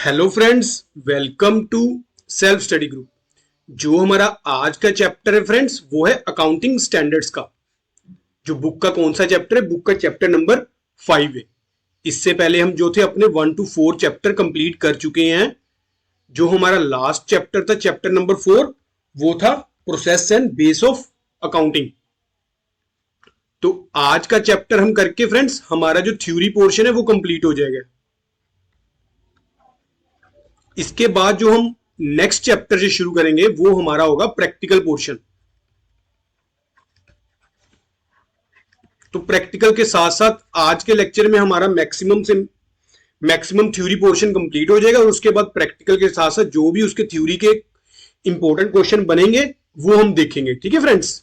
Hello friends, welcome to self study group. जो हमारा आज का चैप्टर है फ्रेंड्स, वो है अकाउंटिंग स्टैंडर्ड्स का। जो बुक का कौन सा चैप्टर है? बुक का चैप्टर नंबर 5 है। इससे पहले हम जो थे अपने 1 to 4 चैप्टर कंप्लीट कर चुके हैं। जो हमारा लास्ट चैप्टर था, चैप्टर नंबर 4, वो था process and base of accounting. तो आज का चैप्टर हम करके फ्रेंड्स, हमारा जो थ्योरी पोर्शन है वो कंप्लीट हो जाएगा। इसके बाद जो हम नेक्स्ट चैप्टर से शुरू करेंगे वो हमारा होगा प्रैक्टिकल पोर्शन। तो प्रैक्टिकल के साथ साथ आज के लेक्चर में हमारा मैक्सिमम थ्योरी पोर्शन कंप्लीट हो जाएगा और उसके बाद प्रैक्टिकल के साथ साथ जो भी उसके थ्योरी के इंपॉर्टेंट क्वेश्चन बनेंगे वो हम देखेंगे। ठीक है फ्रेंड्स,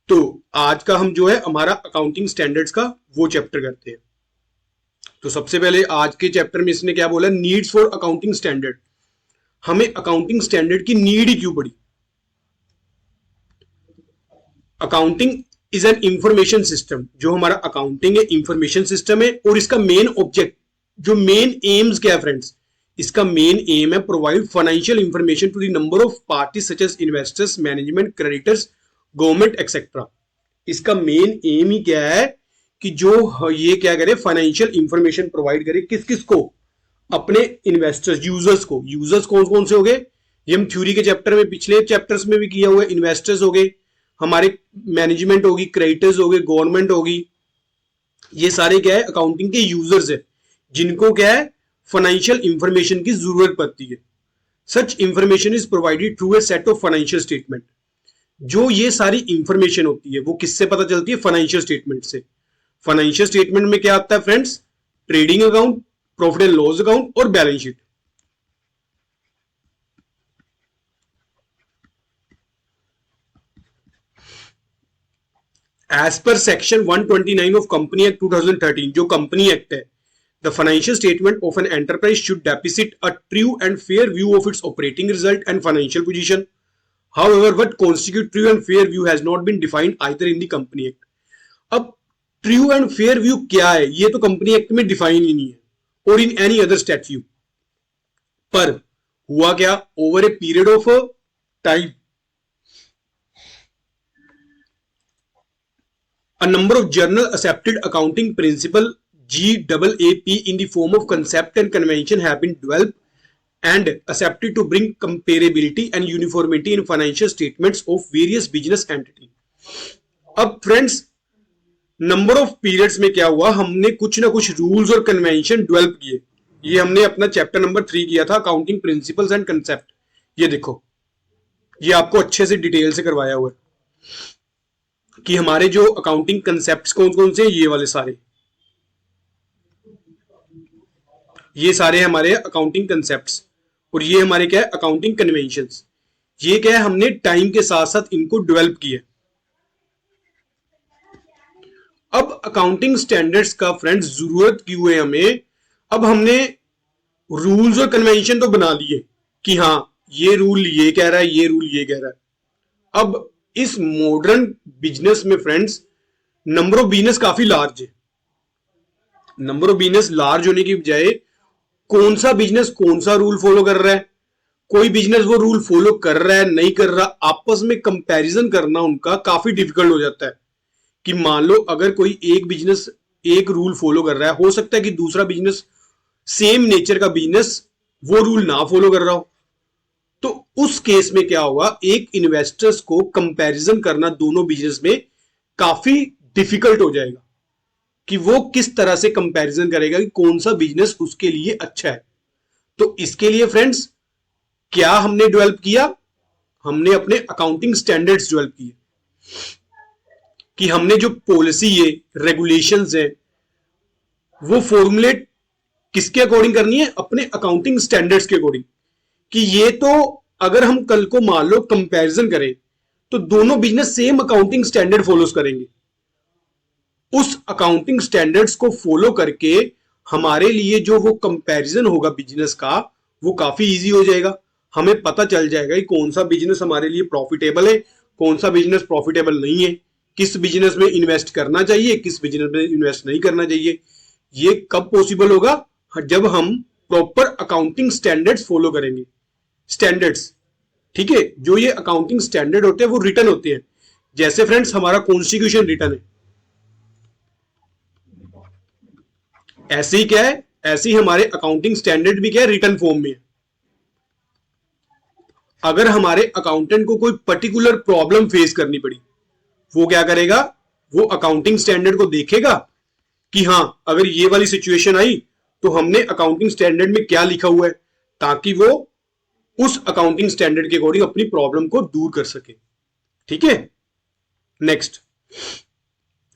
तो आज का हम जो है हमारा अकाउंटिंग स्टैंडर्ड्स का वो चैप्टर करते हैं। तो सबसे पहले आज के चैप्टर में इसने क्या बोला? Needs for accounting standard. हमें अकाउंटिंग स्टैंडर्ड की नीड ही क्यों पड़ी? Accounting is an information system. जो हमारा अकाउंटिंग है इंफॉर्मेशन सिस्टम है और इसका मेन ऑब्जेक्ट, जो मेन एम्स क्या है फ्रेंड्स? इसका मेन एम है provide financial information to the number of parties such as investors, management, creditors, government etcetera. इसका मेन एम ही क्या है कि जो ये क्या करे, फाइनेंशियल इंफॉर्मेशन प्रोवाइड करे। किस किस को? अपने इन्वेस्टर्स, यूजर्स को। यूजर्स कौन कौन से हो गए? ये हम थ्योरी के चैप्टर में, पिछले चैप्टर्स में भी किया हुआ है। इन्वेस्टर्स हो गए, हमारे मैनेजमेंट होगी, क्रेडिटर्स हो गए, गवर्नमेंट होगी। ये सारे क्या है? अकाउंटिंग के यूजर्स है, जिनको क्या है? फाइनेंशियल इंफॉर्मेशन की जरूरत पड़ती है। सच information is provided through a set of financial statement. जो ये सारी इंफॉर्मेशन होती है वो किससे पता चलती है? फाइनेंशियल स्टेटमेंट से। फाइनेंशियल स्टेटमेंट में क्या आता है friends? Trading account, profit and loss account और balance sheet. As per section 129 of company act 2013, जो कंपनी एक्ट है, the financial statement of an enterprise should depict a true and fair view of its operating result and financial position. However, what constitute true and fair view has not been defined either in the Company Act. अब true and fair view क्या है? ये तो company act में define ही नहीं है और in any other statute. पर हुआ क्या? Over a period of time, a number of general accepted accounting principle GAAP in the form of concept and convention have been developed and accepted to bring comparability and uniformity in financial statements of various business entity. अब friends, number of periods में क्या हुआ? हमने कुछ ना कुछ rules और convention develop किए। ये हमने अपना चैप्टर नंबर 3 किया था, अकाउंटिंग प्रिंसिपल्स एंड कंसेप्ट। ये देखो, ये आपको अच्छे से डिटेल से करवाया हुआ है कि हमारे जो अकाउंटिंग कंसेप्ट कौन कौन से, ये वाले सारे, ये सारे हमारे अकाउंटिंग कंसेप्ट और ये हमारे क्या है? Accounting conventions. ये क्या है? हमने टाइम के साथ साथ इनको डेवलप किया। अब अकाउंटिंग स्टैंडर्ड्स का फ्रेंड्स जरूरत क्यों है हमें? अब हमने रूल्स और कन्वेंशन तो बना लिए कि हाँ, ये रूल ये कह रहा है, ये रूल ये कह रहा है। अब इस मॉडर्न बिजनेस में फ्रेंड्स, नंबर ऑफ बिजनेस काफी लार्ज है। नंबर ऑफ बिजनेस लार्ज होने की बजाय कौन सा बिजनेस कौन सा रूल फॉलो कर रहा है, कोई बिजनेस वो रूल फॉलो कर रहा है नहीं कर रहा, आपस में कंपैरिजन करना उनका काफी डिफिकल्ट हो जाता है। कि मान लो अगर कोई एक बिजनेस एक रूल फॉलो कर रहा है, हो सकता है कि दूसरा बिजनेस, सेम नेचर का बिजनेस, वो रूल ना फॉलो कर रहा हो। तो उस केस में क्या होगा? एक इन्वेस्टर्स को कंपैरिजन करना दोनों बिजनेस में काफी डिफिकल्ट हो जाएगा कि वो किस तरह से कंपैरिजन करेगा कि कौन सा बिजनेस उसके लिए अच्छा है। तो इसके लिए फ्रेंड्स क्या हमने डेवलप किया? हमने अपने अकाउंटिंग स्टैंडर्ड्स डेवलप किए कि हमने जो पॉलिसी है, रेगुलेशंस है, वो फॉर्मुलेट किसके अकॉर्डिंग करनी है? अपने अकाउंटिंग स्टैंडर्ड्स के अकॉर्डिंग। कि ये तो अगर हम कल को मान लो कंपैरिजन करें तो दोनों business same accounting standard follow करेंगे। उस अकाउंटिंग स्टैंडर्ड्स को फॉलो करके हमारे लिए जो वो कंपैरिजन होगा बिजनेस का, वो काफी इजी हो जाएगा। हमें पता चल जाएगा कि कौन सा बिजनेस हमारे लिए प्रॉफिटेबल है, कौन सा बिजनेस प्रॉफिटेबल नहीं है, किस बिजनेस में इन्वेस्ट करना चाहिए, किस बिजनेस में इन्वेस्ट नहीं करना चाहिए। ये कब पॉसिबल होगा? जब हम प्रॉपर अकाउंटिंग स्टैंडर्ड्स फॉलो करेंगे। स्टैंडर्ड्स, ठीक है, जो ये अकाउंटिंग स्टैंडर्ड होते हैं वो रिटन होते हैं। जैसे फ्रेंड्स हमारा कॉन्स्टिट्यूशन रिटन है, ऐसे ही क्या है, ऐसे ही हमारे अकाउंटिंग स्टैंडर्ड भी क्या है, रिटन फॉर्म में है। अगर हमारे अकाउंटेंट को कोई पर्टिकुलर प्रॉब्लम फेस करनी पड़ी, वो क्या करेगा, वो अकाउंटिंग स्टैंडर्ड को देखेगा कि हां अगर ये वाली सिचुएशन आई तो हमने अकाउंटिंग स्टैंडर्ड में क्या लिखा हुआ है, ताकि वो उस अकाउंटिंग स्टैंडर्ड के अकॉर्डिंग अपनी प्रॉब्लम को दूर कर सके। ठीक है, next,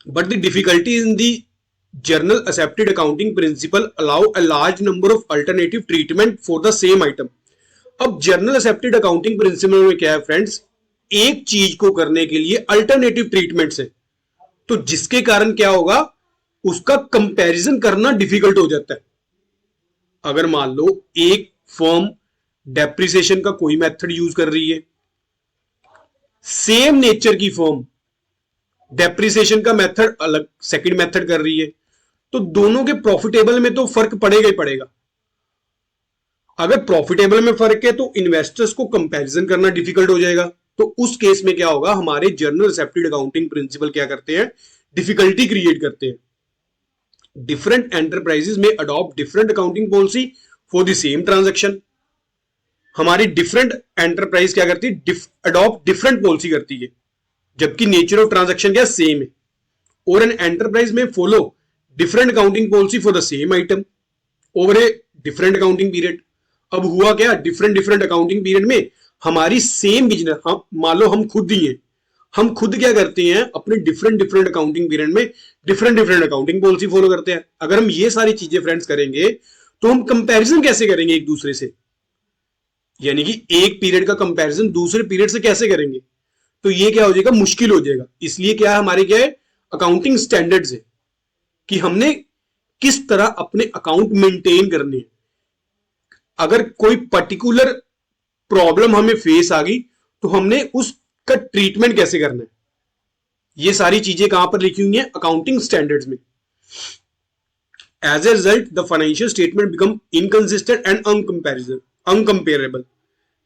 but the difficulty in the journal accepted accounting principle allow a large number of alternative treatment for the same item. अब जर्नल एक्सेप्टेड अकाउंटिंग प्रिंसिपल में क्या है फ्रेंड्स, एक चीज को करने के लिए अल्टरनेटिव ट्रीटमेंट्स है, तो जिसके कारण क्या होगा, उसका कंपैरिजन करना डिफिकल्ट हो जाता है। अगर मान लो एक फर्म डेप्रिसिएशन का कोई मेथड यूज कर रही है, सेम नेचर की फर्म डेप्रिसिएशन का मेथड अलग, सेकंड मेथड कर रही है, तो दोनों के प्रॉफिटेबल में तो फर्क पड़ेगा ही पड़ेगा। अगर प्रॉफिटेबल में फर्क है तो इन्वेस्टर्स को कंपैरिजन करना डिफिकल्ट हो जाएगा। तो उस केस में क्या होगा, हमारे जर्नल एक्सेप्टेड अकाउंटिंग प्रिंसिपल क्या करते हैं, डिफिकल्टी क्रिएट करते हैं। डिफरेंट एंटरप्राइजेस में adopt different accounting policy for the same transaction. हमारी डिफरेंट एंटरप्राइज क्या करती है, अडॉप्ट डिफरेंट पॉलिसी करती है, जबकि नेचर ऑफ ट्रांजैक्शन क्या सेम है। और एन एंटरप्राइज में follow different accounting policy for the same item over a different accounting period. अब हुआ क्या, डिफरेंट अकाउंटिंग पीरियड में हमारी सेम बिजनेस, हम मान लो हम खुद ही हैं, हम खुद क्या करते हैं, अपने डिफरेंट अकाउंटिंग पीरियड में डिफरेंट अकाउंटिंग पॉलिसी फॉलो करते हैं। अगर हम ये सारी चीजें फ्रेंड्स करेंगे तो हम कंपैरिजन कैसे करेंगे एक दूसरे से, यानी कि एक पीरियड का कंपैरिजन दूसरे पीरियड से कैसे करेंगे, तो ये क्या हो जाएगा, मुश्किल हो जाएगा। इसलिए क्या है, हमारे क्या है, अकाउंटिंग स्टैंडर्ड्स है कि हमने किस तरह अपने अकाउंट मेंटेन करने हैं। अगर कोई पर्टिकुलर प्रॉब्लम हमें फेस आ गई तो हमने उसका ट्रीटमेंट कैसे करना है, ये सारी चीजें कहां पर लिखी हुई हैं, अकाउंटिंग स्टैंडर्ड्स में। As a result the financial statement become inconsistent and uncomparable.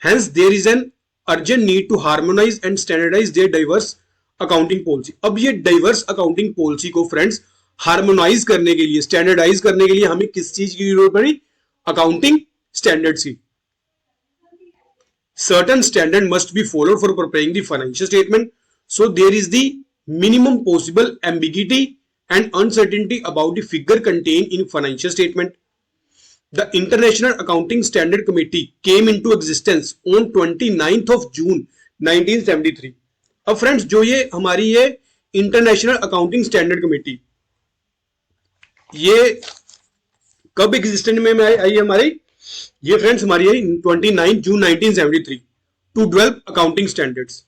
Hence, there is an urgent need to harmonize and standardize their diverse accounting policy. अब ये diverse accounting policy को फ्रेंड्स हार्मोनाइज करने के लिए, standardise करने के लिए हमें किस चीज की जरूरत पड़ी, अकाउंटिंग स्टैंडर्ड्स की। Certain standard must be followed for preparing the financial statement, so there is the minimum possible ambiguity and uncertainty about the figure contained in financial statement. The International Accounting Standard Committee came into existence on 29th of June 1973. अब friends जो ये हमारी ये international accounting standard committee, ये कब existence में आई हमारी, ये फ्रेंड्स हमारी आई 29 जून 1973 टू डेवलप अकाउंटिंग स्टैंडर्ड्स।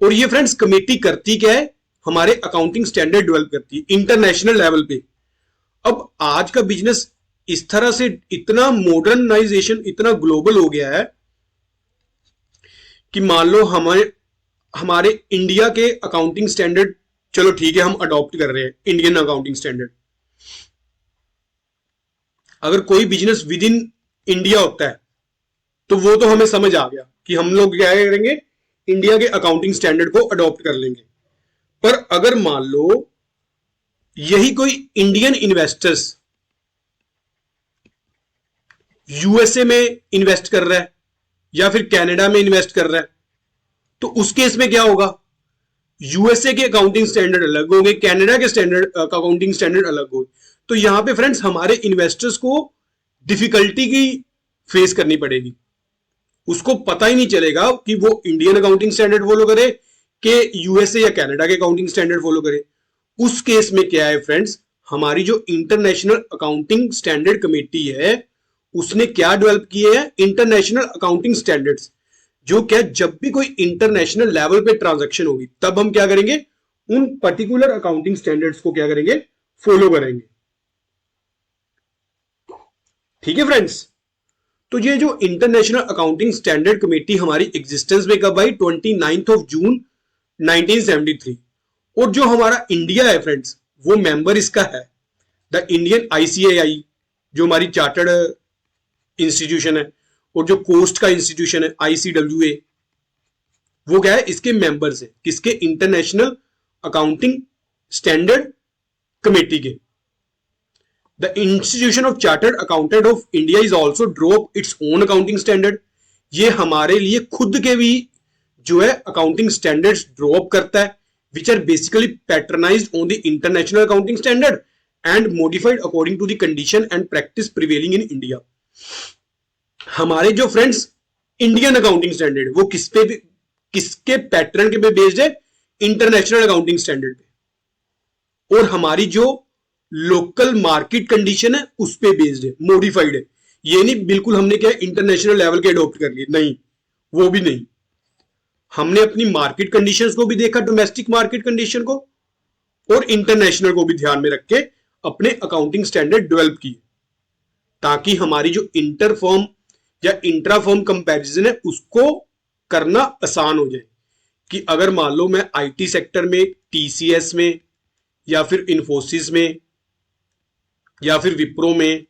और ये फ्रेंड्स कमेटी करती क्या है, हमारे अकाउंटिंग स्टैंडर्ड डेवलप करती है इंटरनेशनल लेवल पे। अब आज का बिजनेस इस तरह से इतना मॉडर्नाइजेशन, इतना ग्लोबल हो गया है कि मान लो हमारे इंडिया के अकाउंटिंग स्टैंडर्ड, चलो ठीक है हम अडॉप्ट कर रहे हैं इंडियन अकाउंटिंग स्टैंडर्ड। अगर कोई बिजनेस विद इन इंडिया होता है तो वो तो हमें समझ आ गया कि हम लोग क्या करेंगे, इंडिया के अकाउंटिंग स्टैंडर्ड को अडॉप्ट कर लेंगे। पर अगर मान लो यही कोई इंडियन इन्वेस्टर्स यूएसए में इन्वेस्ट कर रहा है या फिर कनाडा में इन्वेस्ट कर रहा है, तो उस केस में क्या होगा, यूएसए के अकाउंटिंग स्टैंडर्ड अलग होंगे, कनाडा के स्टैंडर्ड अकाउंटिंग स्टैंडर्ड अलग होंगे। तो यहां पे फ्रेंड्स हमारे इन्वेस्टर्स को डिफिकल्टी की फेस करनी पड़ेगी। उसको पता ही नहीं चलेगा कि वो इंडियन अकाउंटिंग स्टैंडर्ड फॉलो करे कि यूएसए या कनाडा के अकाउंटिंग स्टैंडर्ड फॉलो करे। उस केस में क्या है फ्रेंड्स, हमारी जो इंटरनेशनल अकाउंटिंग स्टैंडर्ड कमेटी है उसने क्या डेवलप किए हैं, इंटरनेशनल अकाउंटिंग स्टैंडर्ड्स, जो क्या जब भी कोई इंटरनेशनल लेवल पे ट्रांजैक्शन होगी तब हम क्या करेंगे, उन पर्टिकुलर अकाउंटिंग स्टैंडर्ड्स को क्या करेंगे, फॉलो करेंगे। ठीक है फ्रेंड्स, तो ये जो इंटरनेशनल अकाउंटिंग स्टैंडर्ड कमेटी हमारी एग्जिस्टेंस में कब आई, 29 ऑफ जून 1973। और जो हमारा इंडिया है फ्रेंड्स वो मेंबर इसका है, द इंडियन आईसीएआई, जो हमारी चार्टर्ड इंस्टीट्यूशन है, और जो कोस्ट का इंस्टीट्यूशन है ICWA, वो क्या है, इसके मेंबर्स है, किसके, इंटरनेशनल अकाउंटिंग स्टैंडर्ड कमेटी के। The institution of chartered accountant of India is also drop its own accounting standard. ये हमारे लिए खुद के भी जो है अकाउंटिंग स्टैंडर्ड्स ड्रॉप करता है, which are basically patternised on the international accounting standard and modified according to the condition and practice prevailing in India. हमारे जो फ्रेंड्स इंडियन अकाउंटिंग स्टैंडर्ड वो किसके पैटर्न के पे बेस्ड है, इंटरनेशनल अकाउंटिंग स्टैंडर्ड पे, और हमारी जो लोकल मार्केट कंडीशन है उस पे बेस्ड है, मॉडिफाइड है। ये नहीं बिल्कुल हमने क्या इंटरनेशनल लेवल के अडॉप्ट कर लिए, नहीं, वो भी नहीं। हमने अपनी मार्केट कंडीशंस को भी देखा, डोमेस्टिक मार्केट कंडीशन को और इंटरनेशनल को भी ध्यान में रख के अपने अकाउंटिंग स्टैंडर्ड डेवलप किए, ताकि हमारी जो इंटर फर्म या इंट्रा फर्म कंपैरिजन है उसको करना आसान हो जाए। कि अगर मान लो मैं IT सेक्टर में, TCS में, या फिर इन्फोसिस में, या फिर विप्रो में,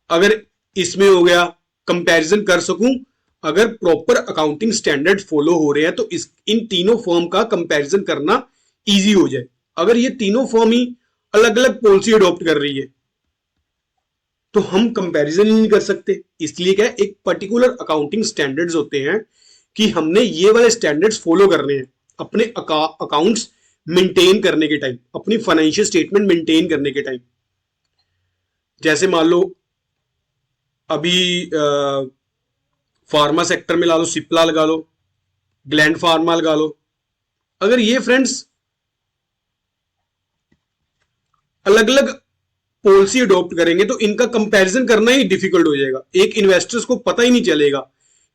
अगर इसमें हो गया, कंपैरिजन कर सकूं, अगर प्रॉपर अकाउंटिंग स्टैंडर्ड फॉलो हो रहे हैं तो इन तीनों फर्म का कंपैरिजन करना इजी हो जाए। अगर ये तीनों फर्म ही अलग अलग पॉलिसी अडॉप्ट कर रही है तो हम कंपैरिजन ही नहीं कर सकते। इसलिए क्या, एक पर्टिकुलर अकाउंटिंग स्टैंडर्ड्स होते हैं कि हमने ये वाले स्टैंडर्ड्स फॉलो करने हैं अपने अकाउंट्स मेंटेन करने के टाइम, अपनी फाइनेंशियल स्टेटमेंट मेंटेन करने के टाइम। जैसे मान लो अभी फार्मा सेक्टर में ला लो, सिप्ला लगा लो, ग्लैंड फार्मा लगा लो। अगर ये फ्रेंड्स अलग अलग पॉलिसी अडॉप्ट करेंगे तो इनका कंपैरिजन करना ही डिफिकल्ट हो जाएगा। एक इन्वेस्टर्स को पता ही नहीं चलेगा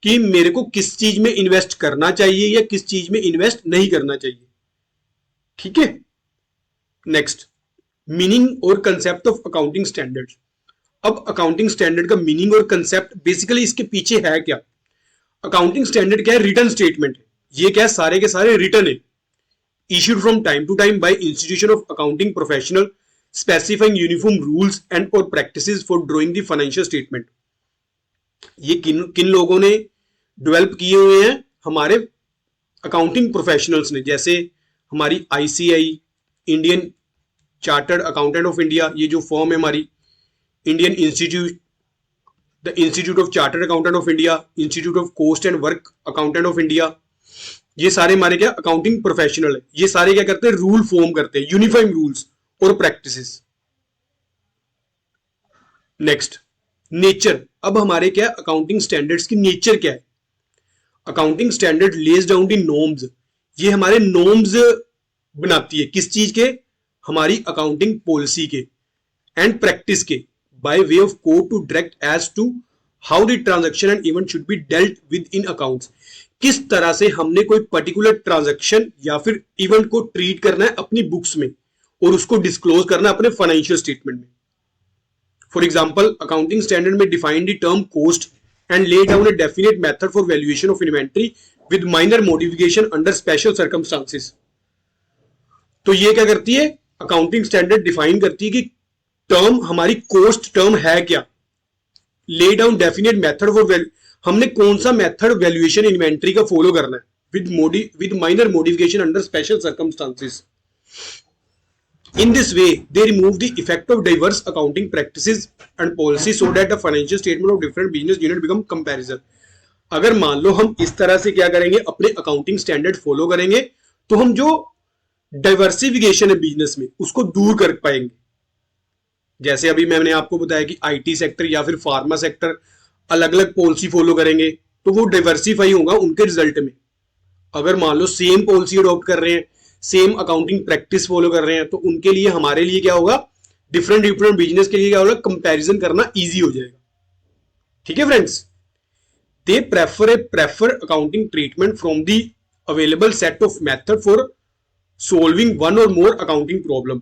कि मेरे को किस चीज में इन्वेस्ट करना चाहिए या किस चीज में इन्वेस्ट नहीं करना चाहिए। ठीक है, नेक्स्ट, मीनिंग और कंसेप्ट ऑफ अकाउंटिंग स्टैंडर्ड्स। अब अकाउंटिंग स्टैंडर्ड का मीनिंग और कंसेप्ट बेसिकली इसके पीछे है क्या। अकाउंटिंग स्टैंडर्ड क्या है, रिटन स्टेटमेंट है। ये क्या है, सारे के सारे रिटन है, issued from time to time by institution of accounting professional specifying uniform rules and और practices for drawing the financial statement. ये किन लोगों ने डेवलप किए हुए हैं, हमारे अकाउंटिंग प्रोफेशनल्स ने। जैसे हमारी ICAI, Indian chartered accountant of India, ये जो फॉर्म है हमारी, Indian institute, the institute of chartered accountant of India, institute of cost and work accountant of India, ये सारे हमारे क्या अकाउंटिंग प्रोफेशनल है। ये सारे क्या करते हैं, रूल फॉर्म करते हैं, यूनिफॉर्म रूल्स और प्रैक्टिसेस। Next, nature. अब हमारे क्या अकाउंटिंग स्टैंडर्ड्स की नेचर क्या है। Accounting standard lays down the norms. ये हमारे नॉर्म्स बनाती है, किस चीज के, हमारी अकाउंटिंग पॉलिसी के एंड प्रैक्टिस के, by way of code to direct as to how the transaction and event should be dealt with in accounts. किस तरह से हमने कोई पर्टिकुलर ट्रांजैक्शन या फिर इवेंट को ट्रीट करना है अपनी बुक्स में और उसको डिस्क्लोज करना अपने फाइनेंशियल स्टेटमेंट में। फॉर एग्जांपल, अकाउंटिंग स्टैंडर्ड में define the term cost and lay down a definite method for valuation of inventory with minor modification under special circumstances। तो ये क्या करती है, अकाउंटिंग स्टैंडर्ड डिफाइन करती है कि टर्म हमारी कॉस्ट टर्म है क्या, lay down definite method for हमने कौन सा मेथड वैल्यूएशन इन्वेंट्री का फॉलो करना है with minor modification under special circumstances. In this way, they remove the effect of diverse accounting practices and policies so that the financial statement of different business unit become comparison। अगर मान लो हम इस तरह से क्या करेंगे, अपने अकाउंटिंग स्टैंडर्ड फॉलो करेंगे तो हम जो डाइवर्सिफिकेशन है बिजनेस में उसको दूर कर पाएंगे। जैसे अभी मैंने आपको बताया कि IT सेक्टर या फिर फार्मा सेक्टर अलग अलग पॉलिसी फॉलो करेंगे तो वो डाइवर्सिफाई होगा उनके रिजल्ट में। अगर मान लो सेम पॉलिसी अडॉप्ट कर रहे हैं, सेम अकाउंटिंग प्रैक्टिस फॉलो कर रहे हैं, तो उनके लिए हमारे लिए क्या होगा, डिफरेंट बिजनेस के लिए क्या होगा, कंपैरिजन करना इजी हो जाएगा। ठीक है friends, they prefer accounting treatment from the available set of method for solving one और मोर अकाउंटिंग प्रॉब्लम।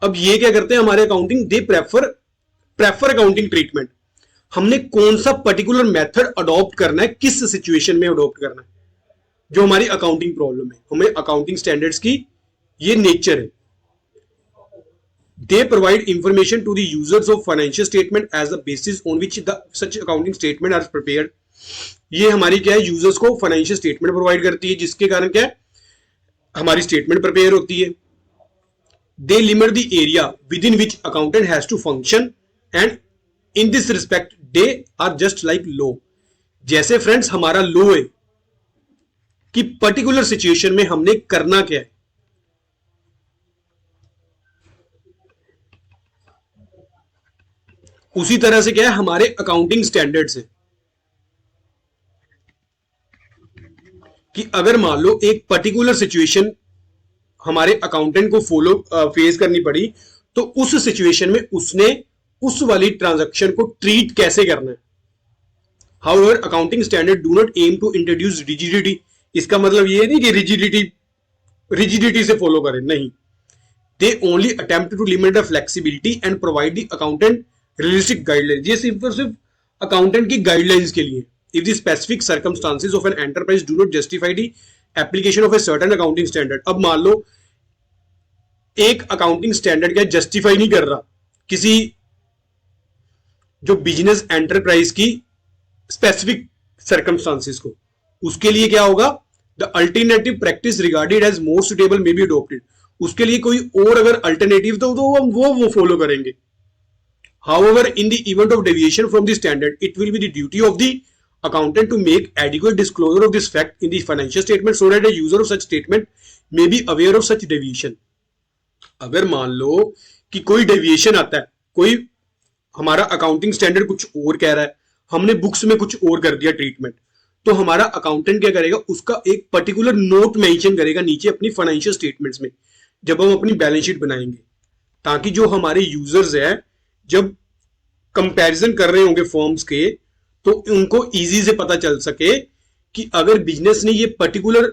अब ये क्या करते हैं हमारे accounting, they prefer accounting treatment. हमने कौन सा पर्टिकुलर मेथड अडॉप्ट करना है, किस सिचुएशन में अडॉप्ट करना है, जो हमारी अकाउंटिंग प्रॉब्लम है। हमें अकाउंटिंग स्टैंडर्ड्स की ये नेचर है। They provide information to the users of financial statement as the basis on which the such accounting statement are prepared. ये हमारी क्या है, यूजर्स को फाइनेंशियल स्टेटमेंट प्रोवाइड करती है, जिसके कारण क्या है, हमारी स्टेटमेंट प्रिपेयर होती है. They limit the area within which accountant has to function and in this respect they are just like law. जैसे फ्रेंड्स हमारा लॉ है कि पर्टिकुलर सिचुएशन में हमने करना क्या है, उसी तरह से क्या है हमारे अकाउंटिंग स्टैंडर्ड्स हैं कि अगर मान लो एक पर्टिकुलर सिचुएशन हमारे अकाउंटेंट को फॉलो फेस करनी पड़ी, तो उस सिचुएशन में उसने उस वाली ट्रांजैक्शन को ट्रीट कैसे करना है. However accounting standard do not aim to introduce rigidity. इसका मतलब ये नहीं कि रिजिडिटी से फॉलो करें, नहीं. They only attempt to limit the flexibility and provide the accountant realistic guidelines. ये सिर्फ और सिर्फ अकाउंटेंट की गाइडलाइंस के लिए. If the specific circumstances of an enterprise do not justify the application of a certain accounting standard. अब मान लो एक अकाउंटिंग स्टैंडर्ड क्या जस्टिफाई नहीं कर रहा किसी जो बिजनेस एंटरप्राइज की स्पेसिफिक सर्कमस्टांसेस को, उसके लिए क्या होगा, the alternative practice regarded as more suitable may be adopted. उसके लिए कोई और अगर अल्टरनेटिव तो वो फॉलो करेंगे. However, in the event of deviation from the standard, it will be the duty of the accountant to make adequate disclosure of this fact in the financial statement so that the user of such statement may be aware of such deviation. अगर मान लो कि कोई deviation आता है, कोई हमारा accounting standard कुछ और कह रहा है, हमने बुक्स में कुछ और कर दिया ट्रीटमेंट, तो हमारा अकाउंटेंट क्या करेगा, उसका एक पर्टिकुलर नोट मेंशन करेगा नीचे अपनी फाइनेंशियल स्टेटमेंट्स में जब हम अपनी बैलेंस शीट बनाएंगे, ताकि जो हमारे यूजर्स है जब कंपैरिजन कर रहे होंगे फॉर्म्स के, तो उनको इजी से पता चल सके कि अगर बिजनेस ने ये पर्टिकुलर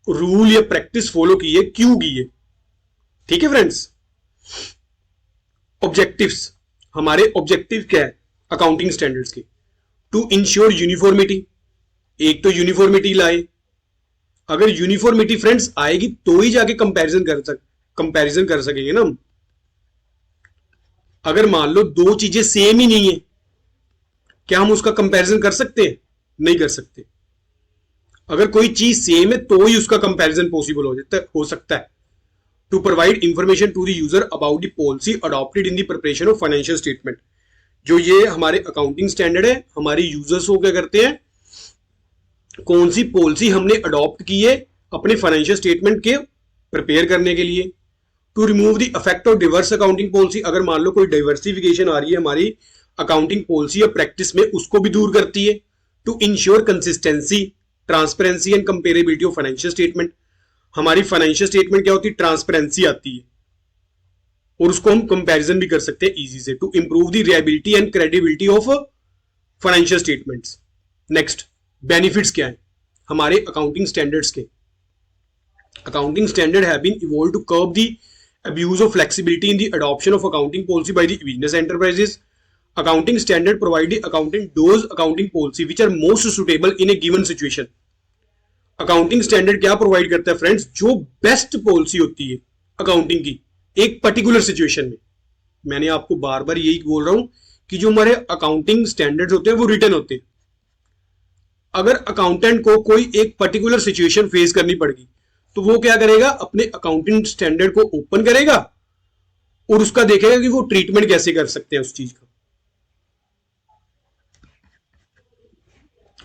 रूल या प्रैक्टिस फॉलो की है, क्यों की है. ठीक है फ्रेंड्स. ऑब्जेक्टिव्स, हमारे ऑब्जेक्टिव क्या है अकाउंटिंग स्टैंडर्ड्स के, टू इंश्योर यूनिफॉर्मिटी. एक तो यूनिफॉर्मिटी लाए, अगर यूनिफॉर्मिटी फ्रेंड्स आएगी तो ही जाके कंपैरिजन कर सकेंगे ना हम. अगर मान लो दो चीजें सेम ही नहीं है, क्या हम उसका कंपैरिजन कर सकते हैं? नहीं कर सकते. अगर कोई चीज सेम है तो ही उसका कंपैरिजन पॉसिबल हो सकता है. To provide information to the user about the policy adopted in the preparation of financial statement. जो ये हमारे अकाउंटिंग स्टैंडर्ड है, हमारे यूजर्स को क्या करते हैं, कौन सी पॉलिसी हमने अडॉप्ट की है अपने फाइनेंशियल स्टेटमेंट के प्रिपेयर करने के लिए. To remove the effect of diverse accounting policy. अगर मान लो कोई डाइवर्सिफिकेशन आ रही है हमारी अकाउंटिंग पॉलिसी या प्रैक्टिस में, उसको भी दूर करती है. To ensure consistency, transparency and comparability of financial statement. हमारी फाइनेंशियल स्टेटमेंट क्या होती है, ट्रांसपेरेंसी आती है और उसको हम कंपैरिजन भी कर सकते हैं इजी से. To improve the reliability and credibility of financial statements. Next, benefits क्या है हमारे अकाउंटिंग स्टैंडर्ड्स के. Accounting standard have been evolve to curb the abuse of flexibility in the adoption of accounting policy by the business enterprises. Accounting standard provide the accountant those accounting policy which are most suitable in a given situation. Accounting standard क्या provide करता है friends, जो best policy होती है accounting की एक particular situation में. मैंने आपको बार बार यही बोल रहा हूं कि जो हमारे अकाउंटिंग स्टैंडर्ड्स होते हैं वो रिटन होते हैं. अगर अकाउंटेंट को कोई एक पर्टिकुलर सिचुएशन फेस करनी पड़ेगी, तो वो क्या करेगा, अपने अकाउंटिंग स्टैंडर्ड को ओपन करेगा और उसका देखेगा कि वो ट्रीटमेंट कैसे कर सकते हैं उस चीज का.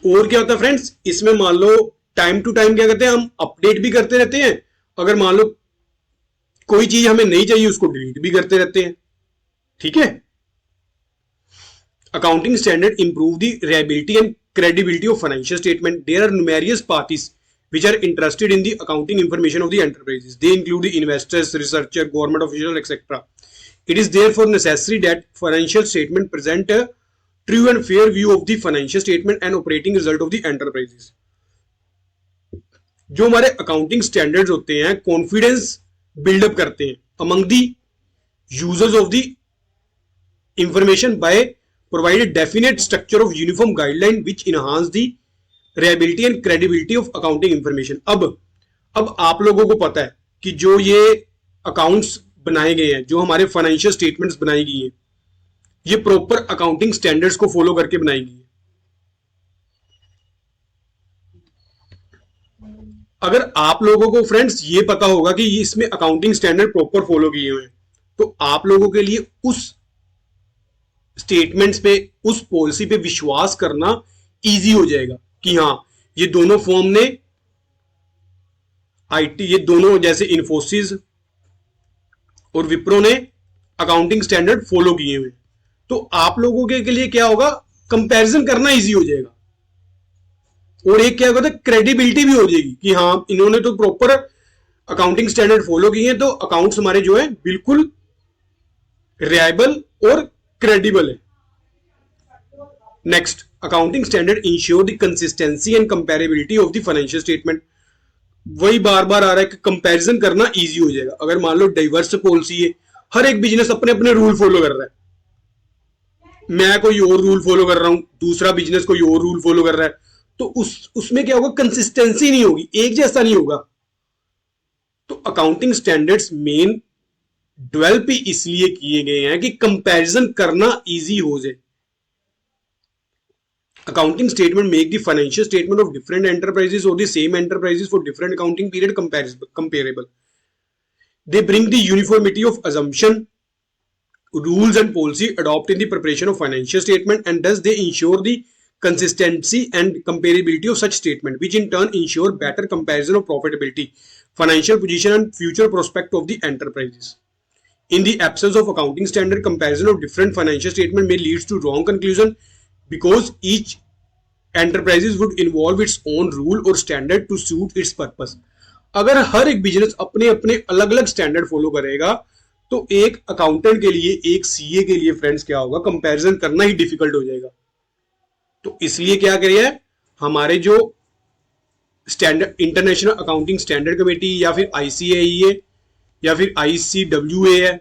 और क्या होता है फ्रेंड्स, इसमें मान लो टाइम टू टाइम क्या करते हैं, हम अपडेट भी करते रहते हैं. अगर मान लो कोई चीज हमें नहीं चाहिए उसको डिलीट भी करते रहते हैं. ठीक है. Accounting standard improve the reliability and credibility of financial statement. There are numerous parties which are interested in the accounting information of the enterprises. They include the investors, researcher, government officials, etc. It is therefore necessary that financial statement present a true and fair view of the financial statement and operating result of the enterprises. जो हमारे accounting standards होते हैं, confidence buildup करते हैं among the users of the information bye provide a definite structure of uniform guideline which enhance the reliability and credibility of accounting information. अब आप लोगों को पता है कि जो ये अकाउंट्स बनाए गए हैं, जो हमारे फाइनेंशियल स्टेटमेंट्स बनाई गई हैं, ये प्रॉपर अकाउंटिंग स्टैंडर्ड्स को फॉलो करके बनाई गई है। अगर आप लोगों को फ्रेंड्स ये पता होगा कि इसमें अकाउंटिंग स्टैंडर्ड प्रॉपर फॉलो किए हुए हैं, तो आप लोगों के लिए उस स्टेटमेंट्स पे, उस पॉलिसी पे विश्वास करना इजी हो जाएगा कि हाँ, ये दोनों फर्म ने आईटी, ये दोनों जैसे इन्फोसिस और विप्रो ने अकाउंटिंग स्टैंडर्ड फॉलो किए हुए, तो आप लोगों के लिए क्या होगा, कंपैरिजन करना इजी हो जाएगा। और एक क्या होगा, क्रेडिबिलिटी भी हो जाएगी कि हाँ, इन्होंने तो प्रॉपर अकाउंटिंग स्टैंडर्ड फॉलो किए हैं, तो अकाउंट्स हमारे जो है बिल्कुल रिलायबल और क्रेडिबल है। Next, accounting standard ensure the consistency and comparability of the financial statement. वही बार बार आ रहा है कि कंपैरिजन करना इजी हो जाएगा। अगर मान लो डाइवर्स पॉलिसी है, हर एक बिजनेस अपने अपने रूल फॉलो कर रहा है, मैं कोई और रूल फॉलो कर रहा हूं, दूसरा बिजनेस कोई और रूल फॉलो कर रहा है, तो उसमें क्या होगा, कंसिस्टेंसी नहीं होगी, एक जैसा नहीं होगा। तो अकाउंटिंग स्टैंडर्ड्स मेन डेवलप ही इसलिए किए गए हैं कि कंपैरिजन करना इजी हो जाए। Accounting statement make the financial statement of different enterprises और the same enterprises for different accounting period comparable. They bring the uniformity of assumption, rules and policy adopted in the preparation of financial statement, and thus they ensure the consistency and comparability of such statement, which in turn ensure better comparison of profitability, financial position and future prospect of the enterprises. In the absence of accounting standard, comparison of different financial statement may lead to wrong conclusion because each enterprises would involve its own rule or standard to suit its purpose. अगर हर एक business अपने अपने अलग अलग standard follow करेगा, तो एक accountant के लिए, एक सीए के लिए फ्रेंड्स क्या होगा, कंपैरिजन करना ही डिफिकल्ट हो जाएगा। तो इसलिए क्या करिए, हमारे जो standard international accounting standard committee या फिर आईसीएई है या फिर आईसीडब्ल्यूए है,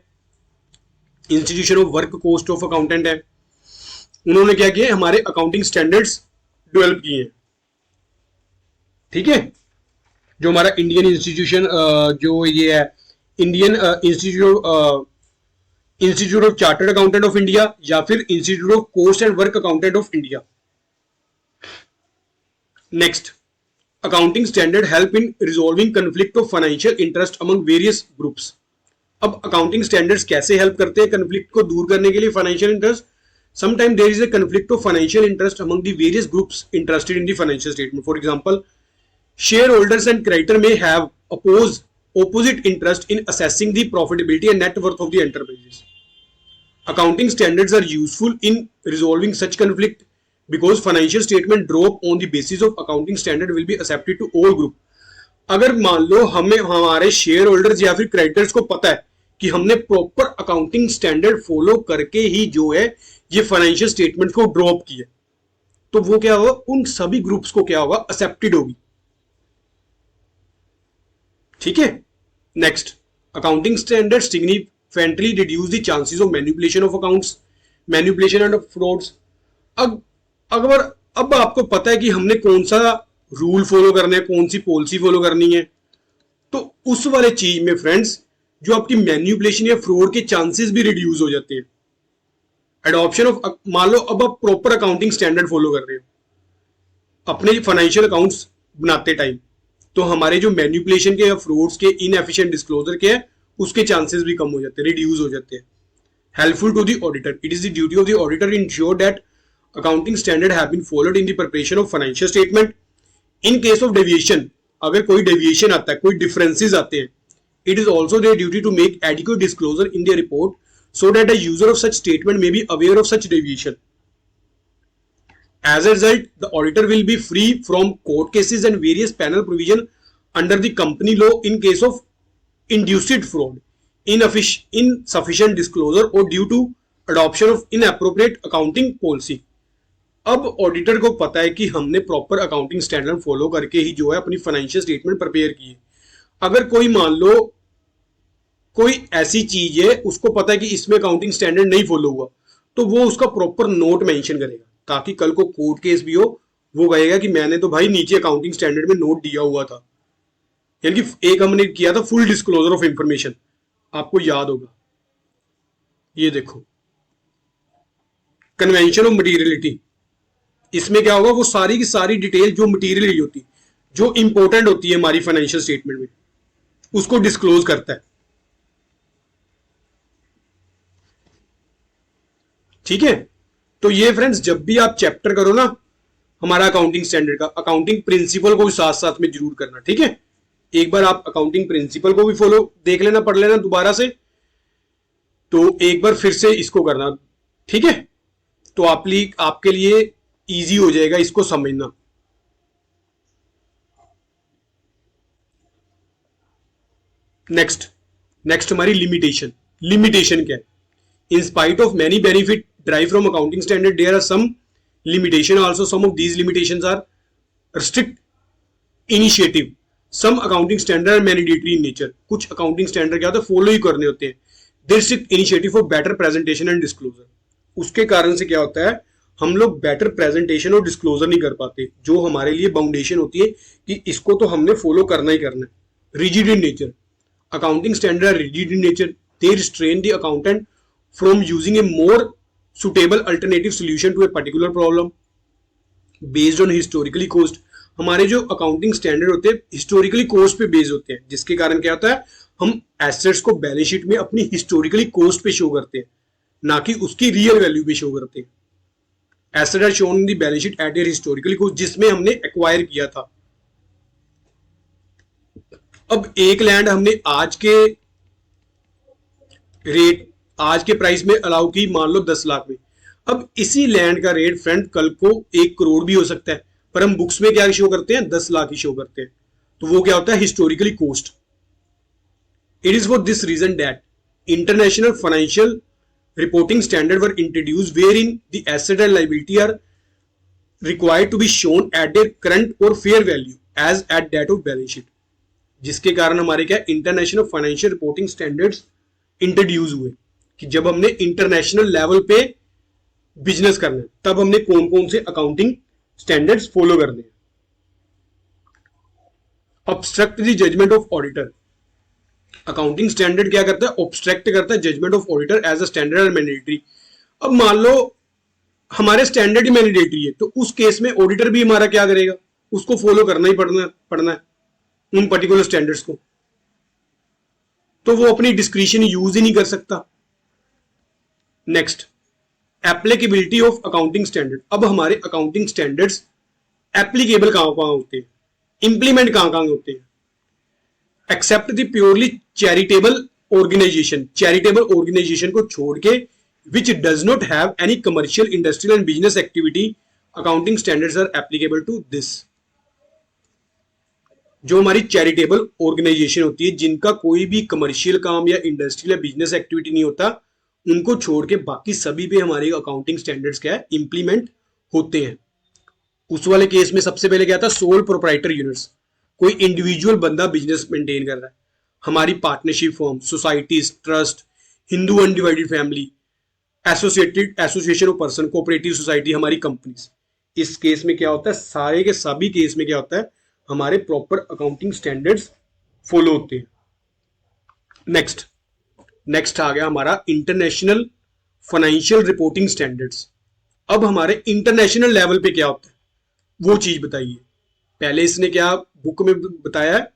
institution of work cost of accountant है, उन्होंने क्या किया, हमारे अकाउंटिंग स्टैंडर्ड्स डेवलप किए हैं। ठीक है, जो हमारा इंडियन इंस्टीट्यूशन जो ये है, Indian institute of chartered accountant of India या फिर institute of cost and work accountant of India. Next, accounting standard help in resolving conflict of financial interest among various groups. अब अकाउंटिंग स्टैंडर्ड्स कैसे help करते हैं conflict को दूर करने के लिए, financial interest. Sometime there is a conflict of financial interest among the various groups interested in the financial statement. For example, shareholders and creditor may have opposite interest in assessing the profitability and net worth of the enterprises. Accounting standards are useful in resolving such conflict because financial statement drop on the basis of accounting standard will be accepted to all group. अगर मान लो हमें हमारे share holders या फिर creditors को पता है कि हमने प्रॉपर अकाउंटिंग स्टैंडर्ड फॉलो करके ही जो है ये फाइनेंशियल स्टेटमेंट को ड्रॉप किया, तो वो क्या होगा, उन सभी ग्रुप्स को क्या होगा, एक्सेप्टेड होगी। ठीक है। Next, accounting standard significantly reduce the chances of manipulation of accounts, manipulation and frauds. अब आपको पता है कि हमने कौन सा रूल फॉलो करना है, कौन सी पॉलिसी फॉलो करनी है, तो उस वाले चीज में फ्रेंड्स जो आपकी मैनिपुलेशन या फ्रॉड के चांसेस भी रिड्यूस हो जाते हैं। एडॉप्शन ऑफ, मान लो अब आप प्रॉपर अकाउंटिंग स्टैंडर्ड फॉलो कर रहे हो अपने फाइनेंशियल अकाउंट्स बनाते टाइम, तो हमारे जो मैनिपुलेशन के या फ्रॉड्स के, इनएफिशिएंट डिस्क्लोजर के है, उसके चांसेस भी कम हो जाते हैं, रिड्यूस हो जाते हैं। Helpful to the auditor, it is the duty of the auditor ensure that accounting standard have been followed in the preparation of financial statement. In case of deviation, अगर कोई डेविएशन आता है, कोई डिफरेंसेस आते हैं, it is also their duty to make adequate disclosure in the report so that a user of such statement may be aware of such deviation. As a result, the auditor will be free from court cases and various penal provision under the company law in case of induced fraud, insufficient disclosure or due to adoption of inappropriate accounting policy. अब auditor को पता है कि हमने proper accounting standard follow करके ही जो है अपनी फाइनेंशियल स्टेटमेंट प्रिपेयर की है। अगर कोई मान लो कोई ऐसी चीज है, उसको पता है कि इसमें अकाउंटिंग स्टैंडर्ड नहीं फॉलो हुआ, तो वो उसका प्रॉपर नोट मेंशन करेगा, ताकि कल को कोर्ट केस भी हो, वो कहेगा कि मैंने तो भाई नीचे अकाउंटिंग स्टैंडर्ड में नोट दिया हुआ था, यानी कि एक हमने किया था फुल डिस्क्लोजर ऑफ इंफॉर्मेशन, आपको याद होगा, ये देखो कन्वेंशन ऑफ मटीरियलिटी। इसमें क्या होगा, वो सारी की सारी डिटेल जो मटीरियल होती, जो इंपॉर्टेंट होती है हमारी फाइनेंशियल स्टेटमेंट में, उसको डिस्क्लोज करता है। ठीक है, तो ये फ्रेंड्स जब भी आप चैप्टर करो ना हमारा अकाउंटिंग स्टैंडर्ड का, अकाउंटिंग प्रिंसिपल को भी साथ साथ में जरूर करना। ठीक है, एक बार आप अकाउंटिंग प्रिंसिपल को भी फॉलो देख लेना, पढ़ लेना दोबारा से, तो एक बार फिर से इसको करना। ठीक है, तो आपके लिए इजी हो जाएगा इसको समझना। नेक्स्ट हमारी लिमिटेशन क्या है? In spite of many benefit derived from accounting standard, there are some limitation also. Some of these limitations are strict initiative. Some accounting standard are mandatory in nature. कुछ accounting standard क्या होता है, follow ही करने होते हैं। There strict initiative for better presentation and disclosure. उसके कारण से क्या होता है, हम लोग बेटर प्रेजेंटेशन और डिस्क्लोजर नहीं कर पाते, जो हमारे लिए बाउंडेशन होती है कि इसको तो हमने फॉलो करना ही करना है। Rigid in nature, accounting standard rigid in nature, they restrain the accountant from using a more suitable alternative solution to a particular problem based on historically cost. हमारे जो अकाउंटिंग स्टैंडर्ड होते हैं हिस्टोरिकली कोस्ट पे based होते हैं, जिसके कारण क्या होता है, हम एसेट्स को बैलेंस शीट में अपनी हिस्टोरिकली कोस्ट पे शो करते हैं, ना कि उसकी रियल वैल्यू पे शो करते हैं। Asset are shown in the balance sheet at their historically cost, जिसमें हमने एक्वायर किया था। अब एक लैंड हमने आज के प्राइस में अलाउ की, मान लो 10 लाख में। अब इसी लैंड का रेट फ्रेंड कल को 1 करोड़ भी हो सकता है, पर हम बुक्स में क्या शो करते हैं, 10 लाख ही शो करते हैं। तो वो क्या होता है, historically cost. It is for this reason that international financial reporting standard were introduce where in the asset and liability are required to be shown at their current और fair value as at that of balance sheet. जिसके कारण हमारे क्या international financial reporting standards introduce हुए, कि जब हमने international level पे बिजनेस करना है तब हमने कौन कौन से अकाउंटिंग स्टैंडर्ड्स फॉलो करने हैं। Obstruct the judgment of auditor, accounting standard क्या करता है, ऑब्स्ट्रक्ट करता है judgment of auditor as a standard and mandatory. अब मान लो हमारे स्टैंडर्ड ही मैंडेटरी है, तो उस केस में ऑडिटर भी हमारा क्या करेगा, उसको फॉलो करना ही पड़ना है उन पर्टिकुलर स्टैंडर्ड्स को, तो वो अपनी डिस्क्रिशन यूज ही नहीं कर सकता। Next, applicability of accounting standard. अब हमारे अकाउंटिंग स्टैंडर्ड्स एप्लीकेबल कहां कहां होते हैं, इंप्लीमेंट कहां कहां होते हैं। Except the purely charitable organisation को छोड़ के which does not have any commercial, industrial and business activity, accounting standards are applicable to this. जो हमारी चैरिटेबल ऑर्गेनाइजेशन होती है, जिनका कोई भी कमर्शियल काम या इंडस्ट्रियल या बिजनेस एक्टिविटी नहीं होता, उनको छोड़ के बाकी सभी पे हमारे अकाउंटिंग स्टैंडर्ड्स क्या है, इंप्लीमेंट होते हैं। उस वाले केस में सबसे पहले क्या था, सोल प्रोप्राइटर यूनिट्स, कोई इंडिविजुअल बंदा बिजनेस मेंटेन कर रहा है। हमारी partnership form, societies, trust, Hindu undivided family, association of person, cooperative society, हमारी कंपनीज। इस केस में क्या होता है, सारे के सभी केस में क्या होता है, हमारे प्रॉपर अकाउंटिंग स्टैंडर्ड्स फॉलो होते हैं। नेक्स्ट आ गया हमारा इंटरनेशनल फाइनेंशियल रिपोर्टिंग स्टैंडर्ड्स। अब हमारे इंटरनेशनल लेवल पे क्या होता है वो चीज बताइए। पहले इसने क्या बुक में बताया है,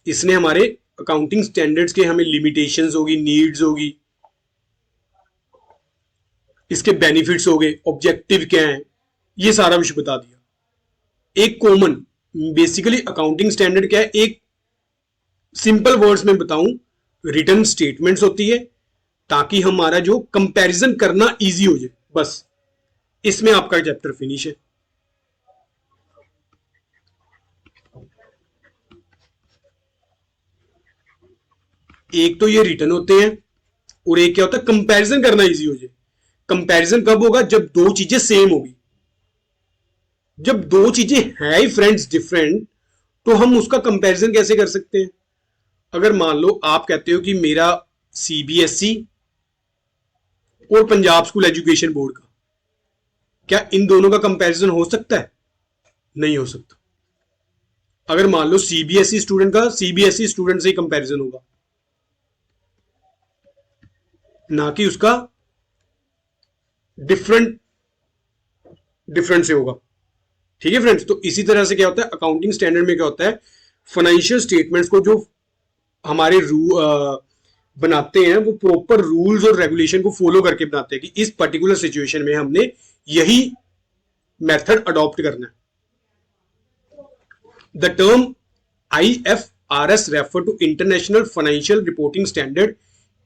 इसने हमारे अकाउंटिंग स्टैंडर्ड्स के हमें लिमिटेशंस होगी, नीड्स होगी, इसके बेनिफिट्स हो गए, ऑब्जेक्टिव क्या है, ये सारा विषय बता दिया। एक कॉमन बेसिकली अकाउंटिंग स्टैंडर्ड क्या है, एक सिंपल वर्ड्स में बताऊं, रिटर्न स्टेटमेंट्स होती है, ताकि हमारा जो कंपैरिजन करना इजी हो जाए, बस इसमें आपका चैप्टर फिनिश है। एक तो ये रिटर्न होते हैं और एक क्या होता है, कंपैरिजन करना इजी हो जाए। कंपैरिजन कब होगा, जब दो चीजें सेम होगी। जब दो चीजें हैं ही फ्रेंड्स डिफरेंट, तो हम उसका कंपैरिजन कैसे कर सकते हैं। अगर मान लो आप कहते हो कि मेरा सीबीएसई और पंजाब स्कूल एजुकेशन बोर्ड का, क्या इन दोनों का कंपैरिजन हो सकता है? नहीं हो सकता। अगर मान लो सीबीएसई स्टूडेंट का सीबीएसई स्टूडेंट से ही कंपैरिजन होगा, ना कि उसका डिफरेंट से होगा। ठीक है फ्रेंड्स, तो इसी तरह से क्या होता है अकाउंटिंग स्टैंडर्ड में क्या होता है, फाइनेंशियल स्टेटमेंट्स को जो हमारे बनाते हैं वो प्रॉपर रूल्स और रेगुलेशन को फॉलो करके बनाते हैं कि इस पर्टिकुलर सिचुएशन में हमने यही मेथड अडॉप्ट करना है। The term IFRS refer to international financial reporting standard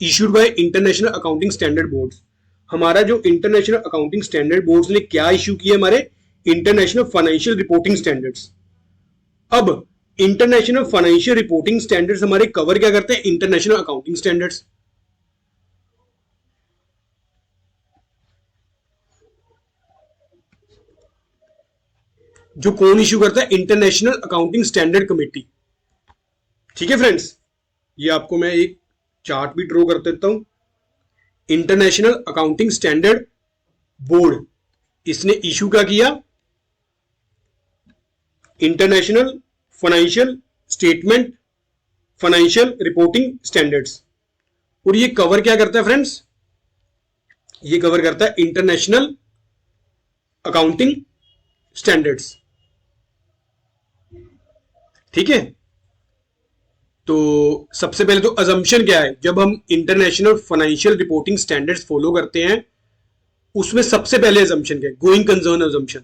issued by international accounting standard boards. हमारा जो इंटरनेशनल अकाउंटिंग स्टैंडर्ड बोर्ड्स ने क्या इश्यू किया, हमारे इंटरनेशनल फाइनेंशियल रिपोर्टिंग स्टैंडर्ड्स। अब इंटरनेशनल फाइनेंशियल रिपोर्टिंग स्टैंडर्ड्स हमारे कवर क्या करते हैं, इंटरनेशनल अकाउंटिंग स्टैंडर्ड्स। जो कौन इश्यू करता है, इंटरनेशनल अकाउंटिंग स्टैंडर्ड कमेटी। ठीक है फ्रेंड्स, ये आपको मैं एक चार्ट भी ड्रॉ कर देता हूं। इंटरनेशनल अकाउंटिंग स्टैंडर्ड बोर्ड, इसने इश्यू क्या किया, international financial statement financial reporting standards. और ये कवर क्या करता है फ्रेंड्स, ये कवर करता है इंटरनेशनल अकाउंटिंग स्टैंडर्ड्स। ठीक है, तो सबसे पहले तो अजम्पशन क्या है, जब हम international financial reporting standards follow करते हैं उसमें सबसे पहले अजम्पशन क्या है, गोइंग कंसर्न अजम्पशन,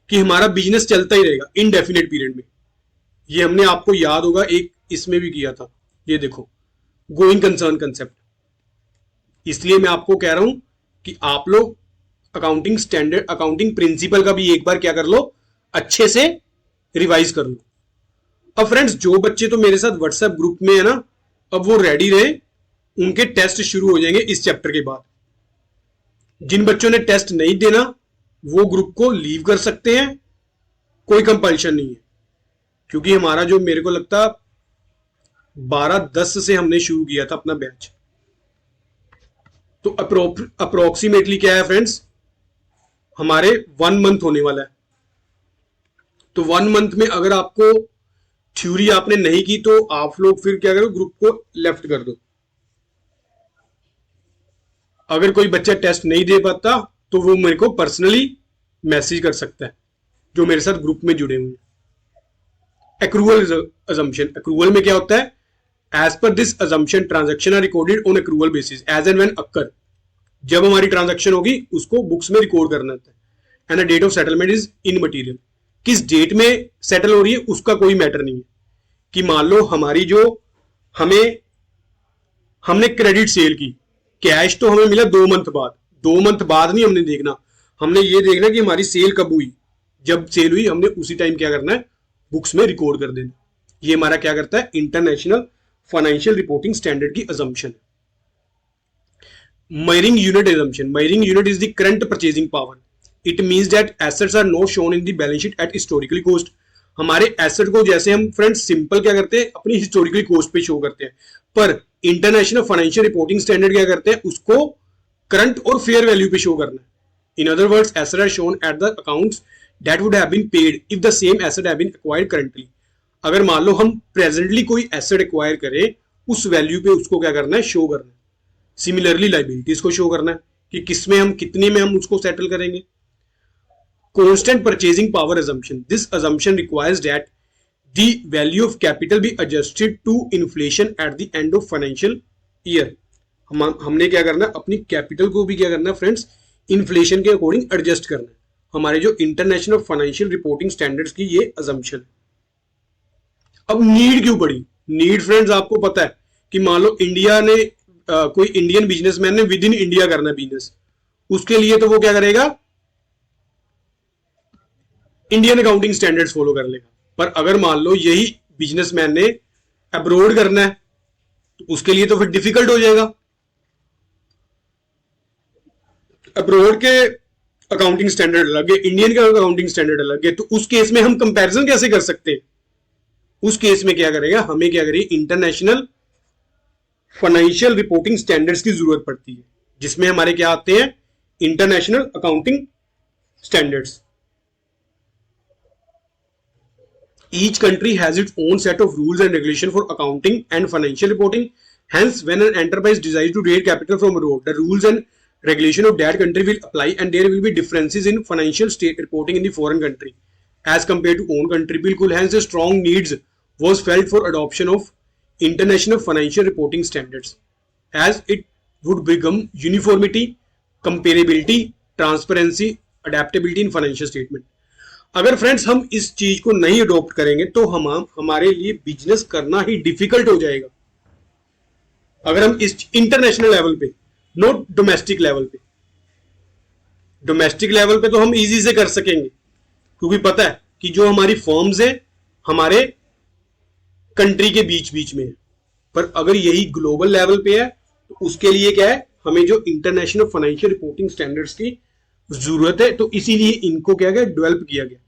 कि हमारा बिजनेस चलता ही रहेगा इनडेफिनेट पीरियड में। ये हमने आपको याद होगा एक इसमें भी किया था, ये देखो गोइंग कंसर्न कंसेप्ट। इसलिए मैं आपको कह रहा हूं कि आप लोग अकाउंटिंग स्टैंडर्ड अकाउंटिंग प्रिंसिपल का भी एक बार क्या कर लो, अच्छे से रिवाइज कर लो। अब फ्रेंड्स जो बच्चे तो मेरे साथ व्हाट्सएप ग्रुप में है ना, अब वो रेडी रहे, उनके टेस्ट शुरू हो जाएंगे इस चैप्टर के बाद। जिन बच्चों ने टेस्ट नहीं देना वो ग्रुप को लीव कर सकते हैं, कोई कंपल्शन नहीं है, क्योंकि हमारा जो मेरे को लगता 12-10 से हमने शुरू किया था अपना बैच। तो अप्रोक्सीमेटली क्या है फ्रेंड्स, हमारे 1 मंथ होने वाला है। तो 1 मंथ में अगर आपको थ्योरी आपने नहीं की तो आप लोग फिर क्या करो, ग्रुप को लेफ्ट कर दो। अगर कोई बच्चा टेस्ट नहीं दे पाता तो वो मेरे को पर्सनली मैसेज कर सकता है, जो मेरे साथ ग्रुप में जुड़े हुए हैं। एक्रूअल अजम्पशन, एक्रूअल में क्या होता है, as per this assumption transaction are recorded on accrual basis as and when occur. जब हमारी ट्रांजैक्शन होगी उसको बुक्स में रिकॉर्ड करना होता है। And the date of settlement is immaterial, किस डेट में सेटल हो रही है उसका कोई मैटर नहीं है। कि मान लो हमारी जो हमने क्रेडिट सेल की, कैश तो हमें मिला 2 मंथ बाद, 2 मंथ बाद नहीं हमने देखना, हमने ये देखना कि हमारी सेल कब हुई। जब सेल हुई हमने उसी टाइम क्या करना है, बुक्स में रिकॉर्ड कर देना। ये हमारा क्या करता है, इंटरनेशनल फाइनेंशियल रिपोर्टिंग स्टैंडर्ड की assumption. Measuring unit assumption. Measuring unit is the current purchasing power. It means that assets are not shown in the balance sheet at historically cost. हमारे एसेट को जैसे हम फ्रेंड्स सिंपल क्या करते हैं, अपनी historically cost पे शो करते हैं, पर इंटरनेशनल फाइनेंशियल रिपोर्टिंग स्टैंडर्ड क्या करते हैं, उसको करंट और फेयर वैल्यू पे शो करना है। In other words, asset are shown at the accounts that would have been paid if the same asset have been acquired currently. अगर मान लो हम प्रेजेंटली कोई एसेट एक्वायर करें, उस वैल्यू पे उसको क्या करना है, शो करना है। सिमिलरली लाइबिलिटीज को शो करना है कि किसमें हम कितने में हम उसको सेटल करेंगे। Constant purchasing power assumption. This assumption requires that the value of capital be adjusted to inflation at the end of financial year. हमने क्या करना है, अपनी कैपिटल को भी क्या करना है फ्रेंड्स, इन्फ्लेशन के अकॉर्डिंग एडजस्ट करना है। हमारे जो इंटरनेशनल फाइनेंशियल रिपोर्टिंग स्टैंडर्ड्स की ये assumption है। अब नीड क्यों पड़ी, नीड फ्रेंड्स आपको पता है कि मान लो इंडिया ने कोई इंडियन बिजनेसमैन ने विद इन इंडिया करना है बिजनेस, उसके लिए तो वो क्या करेगा, इंडियन अकाउंटिंग स्टैंडर्ड्स फॉलो कर लेगा। पर अगर मान लो यही बिजनेसमैन ने अब्रॉड करना है तो उसके लिए तो फिर डिफिकल्ट हो जाएगा। अब्रॉड के अकाउंटिंग स्टैंडर्ड अलग है, इंडियन का अकाउंटिंग स्टैंडर्ड अलग है, तो उस केस में हम कंपैरिजन कैसे कर सकते हैं। उस केस में क्या करेगा, हमें क्या करेगी, इंटरनेशनल फाइनेंशियल रिपोर्टिंग स्टैंडर्ड्स की जरूरत पड़ती है, जिसमें हमारे क्या आते हैं, international accounting standards. Each country has its own set of rules and regulation for accounting and financial reporting. Hence, when an enterprise decides to raise capital from abroad, the rules and regulation of that country will apply, and there will be differences in financial state reporting in the foreign country as compared to own country. बिल्कुल, hence a strong needs was felt for adoption of international financial reporting standards, as it would become uniformity, comparability, transparency, adaptability in financial statement. अगर friends हम इस चीज को नहीं adopt करेंगे तो हमारे लिए बिजनेस करना ही डिफिकल्ट हो जाएगा। अगर हम इस इंटरनेशनल लेवल पे, नॉट डोमेस्टिक लेवल पे, डोमेस्टिक लेवल पे तो हम इजी से कर सकेंगे क्योंकि पता है कि जो हमारी फर्म्स है हमारे कंट्री के बीच बीच में है। पर अगर यही ग्लोबल लेवल पे है तो उसके लिए क्या है, हमें जो इंटरनेशनल फाइनेंशियल रिपोर्टिंग स्टैंडर्ड्स की जरूरत है, तो इसीलिए इनको क्या गया, डेवलप किया गया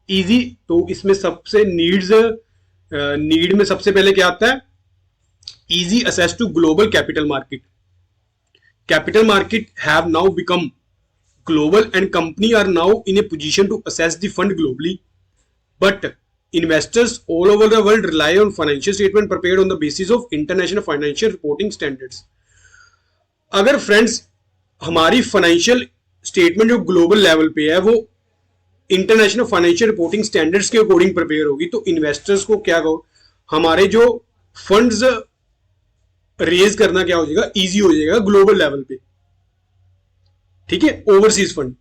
इजी। तो इसमें सबसे नीड में सबसे पहले क्या आता है, easy access to global capital market. Capital market have now become global and company are now in a position to access the fund globally. But investors all over the world rely on financial statement prepared on the basis of international financial reporting standards. अगर friends हमारी financial statement जो global level पे है वो international financial reporting standards के according prepare होगी, तो investors को क्या कहो, हमारे जो फंड्स रेज करना क्या हो जाएगा, इजी हो जाएगा ग्लोबल लेवल पे। ठीक है, overseas fund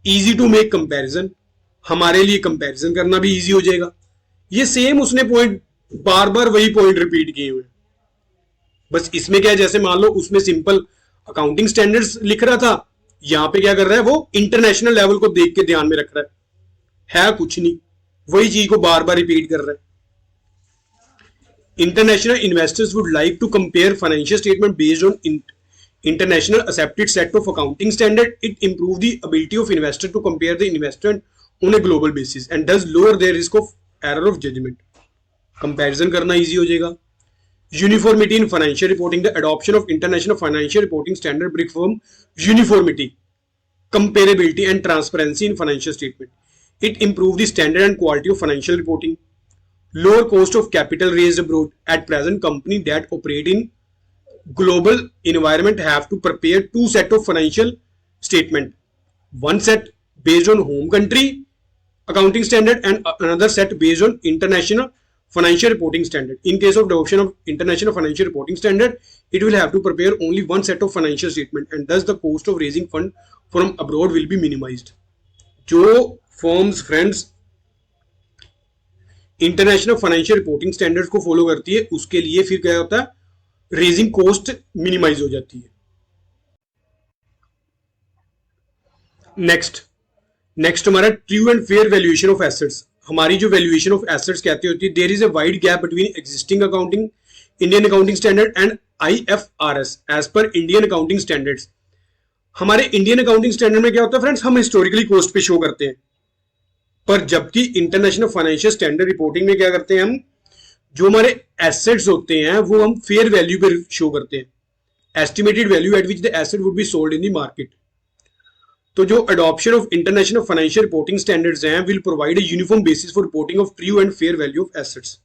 easy to make comparison, हमारे लिए कंपैरिजन करना भी इजी हो जाएगा। ये सेम उसने पॉइंट बार बार वही पॉइंट रिपीट किए हुए, बस इसमें क्या है, जैसे मान लो उसमें सिंपल अकाउंटिंग स्टैंडर्ड्स लिख रहा था, यहां पे क्या कर रहा है, वो इंटरनेशनल लेवल को देख के ध्यान में रख रहा है कुछ नहीं, वही चीज को बार बार रिपीट कर रहा है। International investors would like to compare financial statement based on international accepted set of accounting standard. It improves the ability of investor to compare the investment on a global basis and does lower their risk of error of judgment. Comparison करना easy हो जाएगा। Uniformity in financial reporting. The adoption of international financial reporting standard brings firm uniformity, comparability and transparency in financial statement. It improves the standard and quality of financial reporting. Lower cost of capital raised abroad. At present, companies that operate in global environment have to prepare two sets of financial statement. One set based on home country accounting standard and another set based on international financial reporting standard. In case of adoption of international financial reporting standard, it will have to prepare only one set of financial statement, and thus the cost of raising fund from abroad will be minimized. जो firms friends international financial reporting standards को follow करती है, उसके लिए फिर क्या होता है, रेजिंग कॉस्ट मिनिमाइज हो जाती है। नेक्स्ट हमारा true and fair valuation of assets. हमारी जो वैल्यूएशन ऑफ एसेट्स कहती होती है, there is a wide gap between existing accounting Indian accounting standard and IFRS as per Indian accounting standards. हमारे इंडियन अकाउंटिंग स्टैंडर्ड में क्या होता है फ्रेंड्स, हम हिस्टोरिकली कॉस्ट पे शो करते हैं, पर जबकि इंटरनेशनल फाइनेंशियल स्टैंडर्ड रिपोर्टिंग में क्या करते हैं, हम जो हमारे एसेट्स होते हैं वो हम फेयर वैल्यू पे शो करते हैं, estimated value at which the asset would be sold in the market. तो जो adoption of international financial reporting standards हैं will provide a uniform basis for reporting of true and fair value of assets,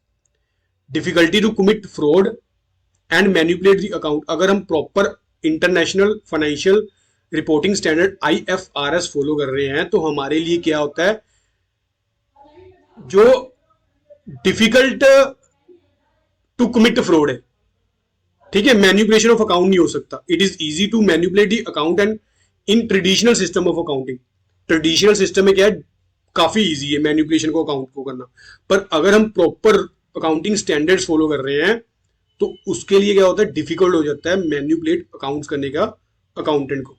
difficulty to commit fraud and manipulate the account. अगर हम proper international financial reporting standard IFRS follow कर रहे हैं तो हमारे लिए क्या होता है, जो डिफिकल्ट टू कमिट फ्रॉड है, ठीक है, मैनिपुलेशन ऑफ अकाउंट नहीं हो सकता। It is easy to manipulate the account and in traditional system of accounting. Traditional system में क्या है, काफी इजी है मैनिपुलेशन को अकाउंट को करना, पर अगर हम प्रॉपर अकाउंटिंग स्टैंडर्ड्स फॉलो कर रहे हैं तो उसके लिए क्या होता है, डिफिकल्ट हो जाता है मैनिपुलेट अकाउंट्स करने का अकाउंटेंट को।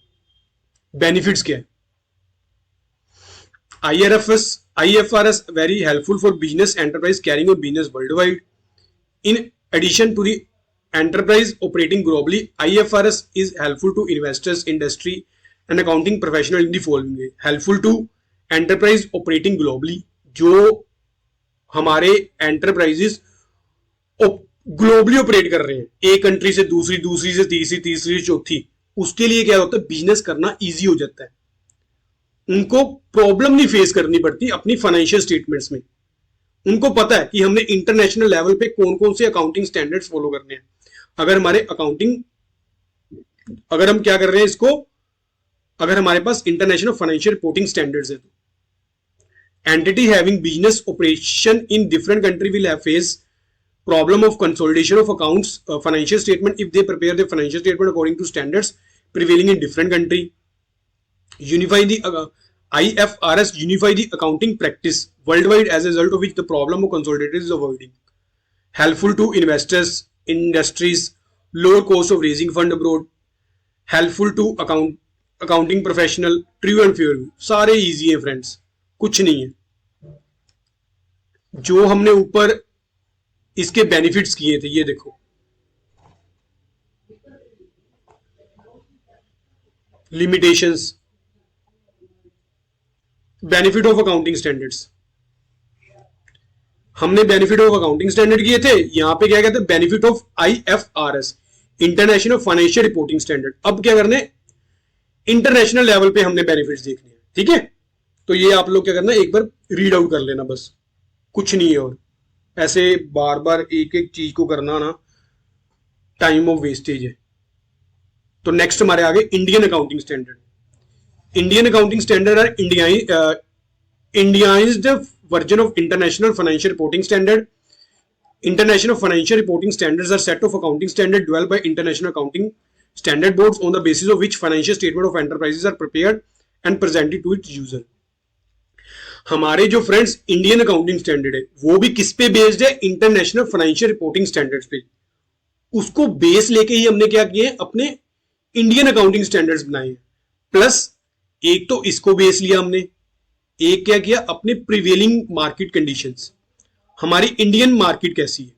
बेनिफिट्स क्या है, IFRS very helpful for business enterprise carrying a business worldwide. In addition to the enterprise operating globally, IFRS is helpful to investors, industry, and accounting professional in the following way. Helpful to enterprise operating globally, जो हमारे enterprises globally operate कर रहे हैं, एक country से दूसरी, दूसरी से तीसरी, तीसरी से चौथी, उसके लिए क्या होता है, बिजनेस करना इजी हो जाता है, उनको प्रॉब्लम नहीं फेस करनी पड़ती अपनी फाइनेंशियल स्टेटमेंट्स में। उनको पता है कि हमने इंटरनेशनल लेवल पे कौन कौन से अकाउंटिंग स्टैंडर्ड्स फॉलो करने हैं। अगर हमारे अकाउंटिंग, अगर हम क्या कर रहे हैं इसको, अगर हमारे पास इंटरनेशनल फाइनेंशियल रिपोर्टिंग स्टैंडर्ड्स है, तो entity having business operation in different country will have face problem of consolidation of accounts, financial statement if they prepare the financial statement according to standards prevailing in different country. Unify the IFRS unify the accounting practice worldwide, as a result of which the problem of consolidated is avoiding. Helpful to investors, industries, lower cost of raising fund abroad. Helpful to accounting professional, true and fair. सारे easy है friends, कुछ नहीं है। जो हमने ऊपर इसके benefits किए थे, ये देखो, limitations, benefit of accounting standards, हमने बेनिफिट ऑफ अकाउंटिंग स्टैंडर्ड किए थे। यहां पे क्या कहते हैं, benefit of IFRS, international financial reporting standard. अब क्या करना है, इंटरनेशनल लेवल पे हमने बेनिफिट्स देखने हैं, ठीक है। तो ये आप लोग क्या करना है, एक बार रीड आउट कर लेना, बस कुछ नहीं है। और ऐसे बार बार एक एक चीज को करना ना टाइम ऑफ वेस्टेज है। तो नेक्स्ट हमारे आगे Indian accounting standard. Indian accounting standard are Indianised version of international financial reporting standard. International financial reporting standards are set of accounting standards developed by international accounting standard boards on the basis of which financial statement of enterprises are prepared and presented to its user. हमारे जो friends Indian accounting standard है वो भी किस पे based है, international financial reporting standards पे। उसको बेस लेके ही हमने क्या किए, अपने इंडियन अकाउंटिंग स्टैंडर्ड्स बनाए हैं। प्लस एक तो इसको बेस लिया हमने, एक क्या किया, अपने प्रिवेलिंग मार्केट कंडीशंस, हमारी इंडियन मार्केट कैसी है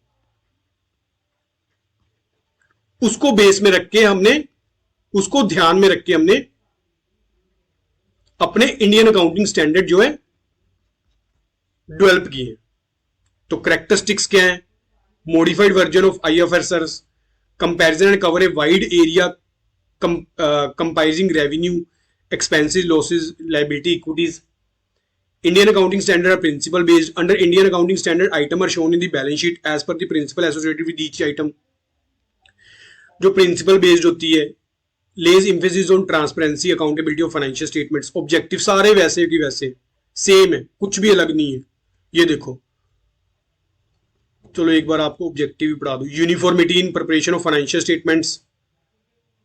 उसको बेस में रख के हमने, उसको ध्यान में रख के हमने अपने इंडियन अकाउंटिंग स्टैंडर्ड जो है डेवलप किए हैं। तो करेक्टरिस्टिक्स क्या है, modified version of IFRS, comparison and cover a wide area, comprising revenue, expenses, losses, liability, equities. Indian accounting standard are principle based. Under Indian accounting standard, item are shown in the balance sheet as per the principle associated with each item. जो principle based होती है, lays emphasis on transparency, accountability of financial statements. Objective सारे वैसे की वैसे same है, कुछ भी अलग नहीं है। ये देखो, चलो एक बार आपको ऑब्जेक्टिव भी पढ़ा दूं। Uniformity in preparation of financial statements,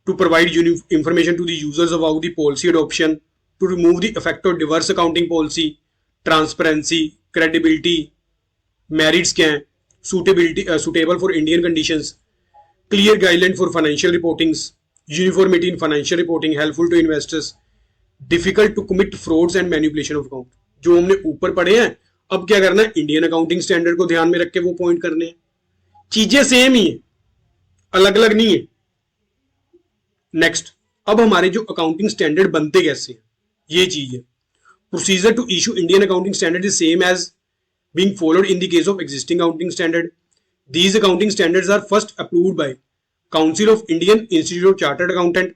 to provide information to the users about the policy adoption, to remove the effect of diverse accounting policy, transparency, credibility, merits क्या है, suitability, suitable for Indian conditions, clear guideline for financial reportings, uniformity in financial reporting, helpful to investors, difficult to commit frauds and manipulation of account. जो हमने ऊपर पढ़े हैं, अब क्या करना है, इंडियन अकाउंटिंग स्टैंडर्ड को ध्यान में रख के वो पॉइंट करने हैं। चीजें सेम ही है, अलग अलग नहीं है। नेक्स्ट, अब हमारे जो अकाउंटिंग स्टैंडर्ड बनते कैसे हैं, ये चीज है। Procedure to issue Indian accounting standard is same as being followed in the case of existing accounting standard. These accounting standards are first approved by Council of Indian Institute of Chartered Accountant.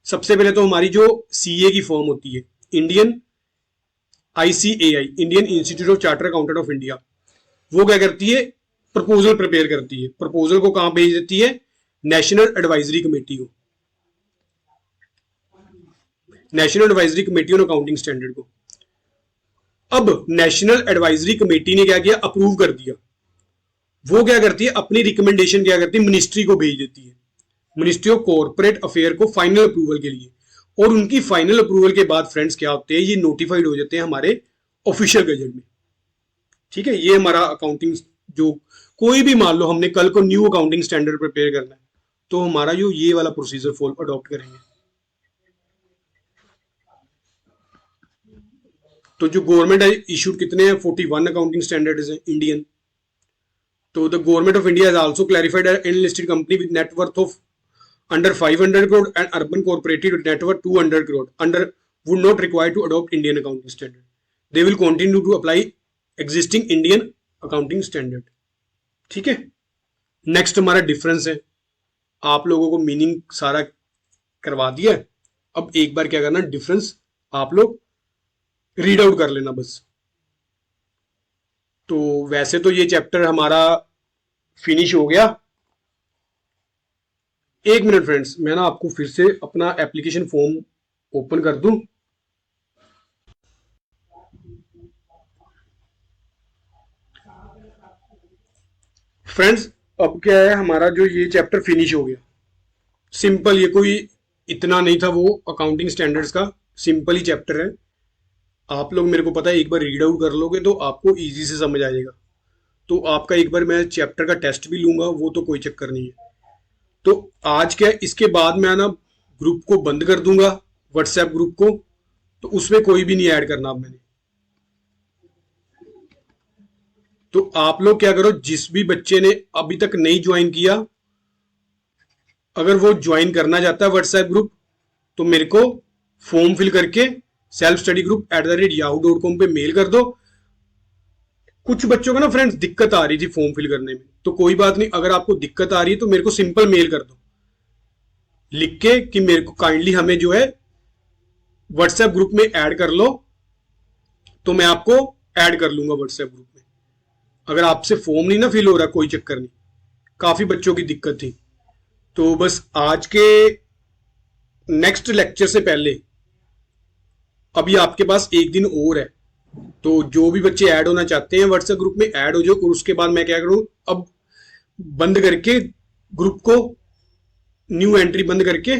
सबसे पहले तो हमारी जो CA की form होती है, Indian ICAI, Indian institute of chartered accountant of India, वो क्या करती है, प्रपोजल प्रिपेयर करती है। प्रपोजल को कहां भेज देती है, नेशनल एडवाइजरी कमेटी को, national advisory committee on accounting standard को। अब नेशनल एडवाइजरी कमेटी ने क्या किया, अप्रूव कर दिया। वो क्या करती है, अपनी रिकमेंडेशन क्या करती है, मिनिस्ट्री को भेज देती है, मिनिस्ट्री ऑफ कॉर्पोरेट अफेयर को फाइनल अप्रूवल के लिए। और उनकी फाइनल अप्रूवल के बाद फ्रेंड्स क्या होते हैं, ये नोटिफाइड हो जाते हैं हमारे ऑफिशियल गजट में। ठीक है, ये हमारा अकाउंटिंग, जो कोई भी मान लो हमने कल को न्यू अकाउंटिंग स्टैंडर्ड प्रिपेयर करना है, तो हमारा जो ये वाला प्रोसीजर फॉलो अडॉप्ट करेंगे। तो जो गवर्नमेंट है इशूड कितने हैं, 41 अकाउंटिंग स्टैंडर्ड्स हैं इंडियन। तो the government of India has also clarified unlisted company with net worth of under 500 crore and urban corporated with net worth 200 crore under would not require to adopt Indian accounting standard. They will continue to apply existing Indian accounting standard. ठीक है, next हमारा difference है। आप लोगों को meaning सारा करवा दिया है, अब एक बार क्या करना, डिफरेंस आप लोग रीड आउट कर लेना बस। तो वैसे तो ये चैप्टर हमारा फिनिश हो गया, एक मिनट फ्रेंड्स, मैं ना आपको फिर से अपना एप्लीकेशन फॉर्म ओपन कर दूं। फ्रेंड्स, अब क्या है, हमारा जो ये चैप्टर फिनिश हो गया। सिंपल, ये कोई इतना नहीं था वो अकाउंटिंग स्टैंडर्ड्स का, सिंपल ही चैप्टर है। आप लोग, मेरे को पता है, एक बार रीड आउट कर लोगे तो आपको इजी से समझ आ जाएगा। तो आपका एक बार मैं चैप्टर का टेस्ट भी लूंगा, वो तो कोई चक्कर नहीं है। तो आज क्या है, इसके बाद मैं ना ग्रुप को बंद कर दूंगा, व्हाट्सएप ग्रुप को। तो उसमें कोई भी नहीं ऐड करना अब मैंने। तो आप लोग क्या करो, जिस भी बच्चे ने अभी तक नहीं ज्वाइन किया, अगर वो ज्वाइन करना चाहता है व्हाट्सएप ग्रुप, तो मेरे को फॉर्म फिल करके selfstudy@yahoo.com पे मेल कर दो। कुछ बच्चों को ना फ्रेंड्स दिक्कत आ रही थी फॉर्म फिल करने में, तो कोई बात नहीं, अगर आपको दिक्कत आ रही है तो मेरे को सिंपल मेल कर दो लिख के कि मेरे को काइंडली हमें जो है व्हाट्सएप ग्रुप में ऐड कर लो, तो मैं आपको ऐड कर लूंगा व्हाट्सएप ग्रुप में। अगर आपसे फॉर्म नहीं ना फिल हो रहा, कोई चक्कर नहीं, काफी बच्चों की दिक्कत थी। तो बस आज के नेक्स्ट लेक्चर से पहले अभी आपके पास एक दिन और है, तो जो भी बच्चे ऐड होना चाहते हैं व्हाट्सएप ग्रुप में ऐड हो जाओ। और उसके बाद मैं क्या करूं, अब बंद करके ग्रुप को, न्यू एंट्री बंद करके,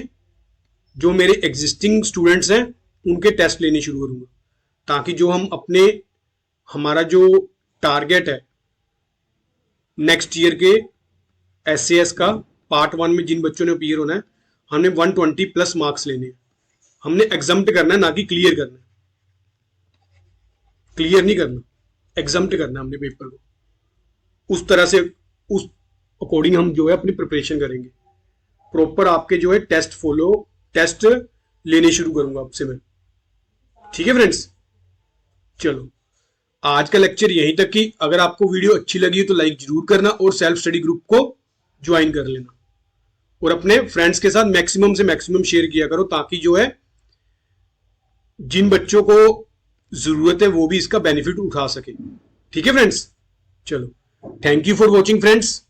जो मेरे एग्जिस्टिंग स्टूडेंट्स हैं उनके टेस्ट लेने शुरू करूंगा, ताकि जो हम अपने, हमारा जो टारगेट है नेक्स्ट ईयर के एसएएस का पार्ट 1 में जिन बच्चों ने अपीयर होना है, हमने 120 प्लस मार्क्स लेने हैं। हमने एग्जम्प्ट करना है, ना कि क्लियर करना है। क्लियर नहीं करना, एग्जम्प्ट करना है हमने पेपर को। उस तरह से, उस अकॉर्डिंग हम जो है अपनी प्रिपरेशन करेंगे। प्रॉपर आपके जो है टेस्ट लेने शुरू करूंगा आपसे मैं। ठीक है फ्रेंड्स, चलो आज का लेक्चर यहीं तक की। अगर आपको वीडियो अच्छी लगी तो लाइक जरूर करना और सेल्फ स्टडी ग्रुप को ज्वाइन कर लेना, और अपने फ्रेंड्स के साथ मैक्सिमम से मैक्सिमम शेयर किया करो, ताकि जो है जिन बच्चों को जरूरत है वो भी इसका बेनिफिट उठा सके। ठीक है फ्रेंड्स, चलो, thank you for watching friends.